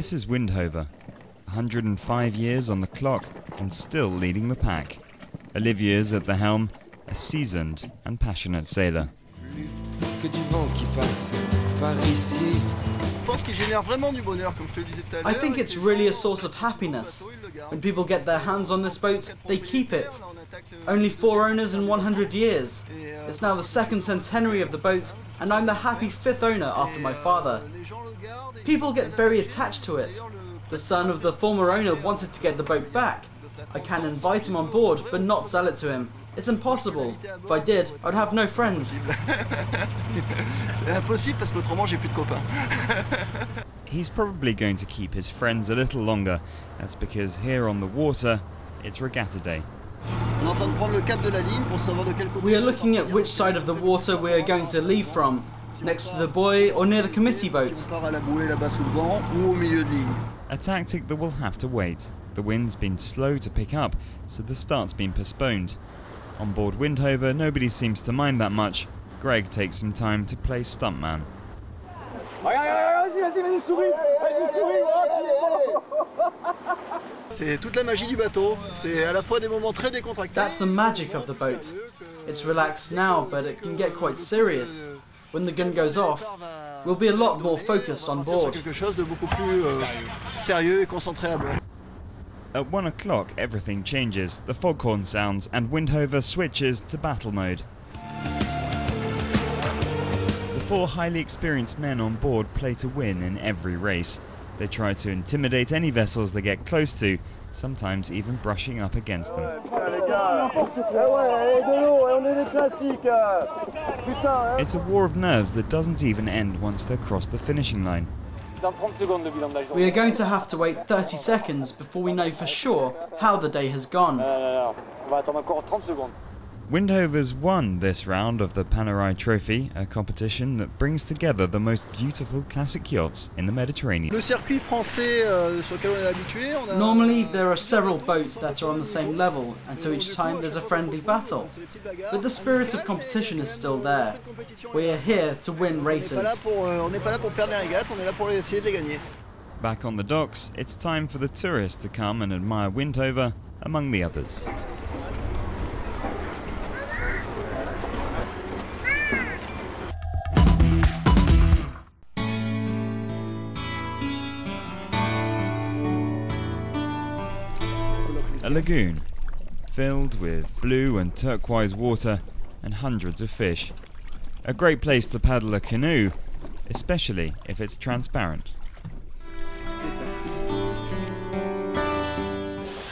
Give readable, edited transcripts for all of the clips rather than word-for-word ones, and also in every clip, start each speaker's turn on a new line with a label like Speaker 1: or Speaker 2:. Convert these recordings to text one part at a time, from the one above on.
Speaker 1: This is Windhover, 105 years on the clock and still leading the pack. Olivier's at the helm, a seasoned and passionate sailor.
Speaker 2: I think it's really a source of happiness. When people get their hands on this boat, they keep it. Only 4 owners in 100 years. It's now the second centenary of the boat, and I'm the happy 5th owner after my father. People get very attached to it. The son of the former owner wanted to get the boat back. I can invite him on board, but not sell it to him. It's impossible. If I did, I'd have no friends.
Speaker 1: He's probably going to keep his friends a little longer. That's because here on the water, it's regatta day.
Speaker 2: We are looking at which side of the water we are going to leave from. Next to the buoy or near the committee boat.
Speaker 1: A tactic that will have to wait. The wind's been slow to pick up, so the start's been postponed. On board Windhover, nobody seems to mind that much. Greg takes some time to play stuntman.
Speaker 2: That's the magic of the boat. It's relaxed now, but it can get quite serious. When the gun goes off, we'll be a lot more focused on board.
Speaker 1: At 1 o'clock, everything changes. The foghorn sounds and Windhover switches to battle mode. The 4 highly experienced men on board play to win in every race. They try to intimidate any vessels they get close to, sometimes even brushing up against them. It's a war of nerves that doesn't even end once they've crossed the finishing line.
Speaker 2: We are going to have to wait 30 seconds before we know for sure how the day has gone.
Speaker 1: Windhover's won this round of the Panerai Trophy, a competition that brings together the most beautiful classic yachts in the Mediterranean.
Speaker 2: Normally there are several boats that are on the same level, and so each time there's a friendly battle. But the spirit of competition is still there. We are here to win races.
Speaker 1: Back on the docks, it's time for the tourists to come and admire Windhover, among the others. A lagoon, filled with blue and turquoise water and hundreds of fish. A great place to paddle a canoe, especially if it's transparent.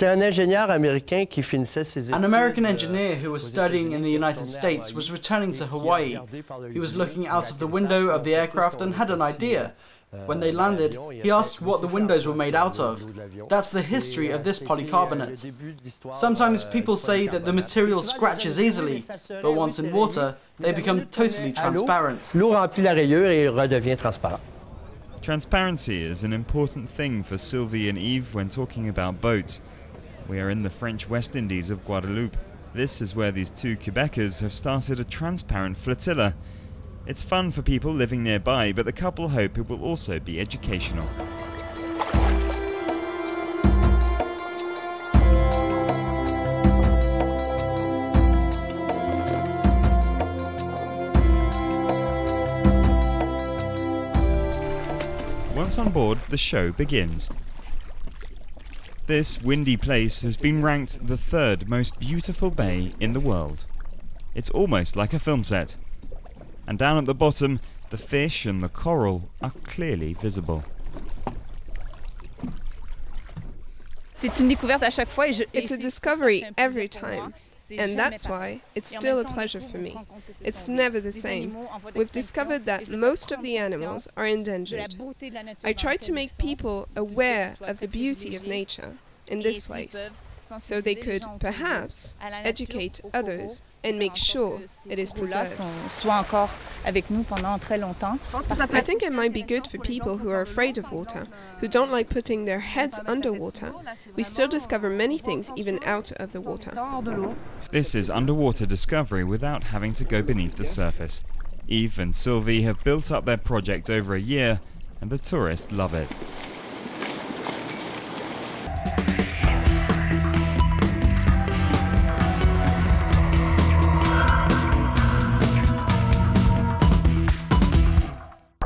Speaker 2: An American engineer who was studying in the United States was returning to Hawaii. He was looking out of the window of the aircraft and had an idea. When they landed, he asked what the windows were made out of. That's the history of this polycarbonate. Sometimes people say that the material scratches easily, but once in water, they become totally transparent.
Speaker 1: Transparency is an important thing for Sylvie and Yves when talking about boats. We are in the French West Indies of Guadeloupe. This is where these 2 Quebecers have started a transparent flotilla. It's fun for people living nearby, but the couple hope it will also be educational. Once on board, the show begins. This windy place has been ranked the 3rd most beautiful bay in the world. It's almost like a film set. And down at the bottom, the fish and the coral are clearly visible.
Speaker 3: It's a discovery every time, and that's why it's still a pleasure for me. It's never the same. We've discovered that most of the animals are endangered. I try to make people aware of the beauty of nature in this place, so they could perhaps educate others and make sure it is preserved. I think it might be good for people who are afraid of water, who don't like putting their heads underwater. We still discover many things even out of the water.
Speaker 1: This is underwater discovery without having to go beneath the surface. Yves and Sylvie have built up their project over a year, and the tourists love it.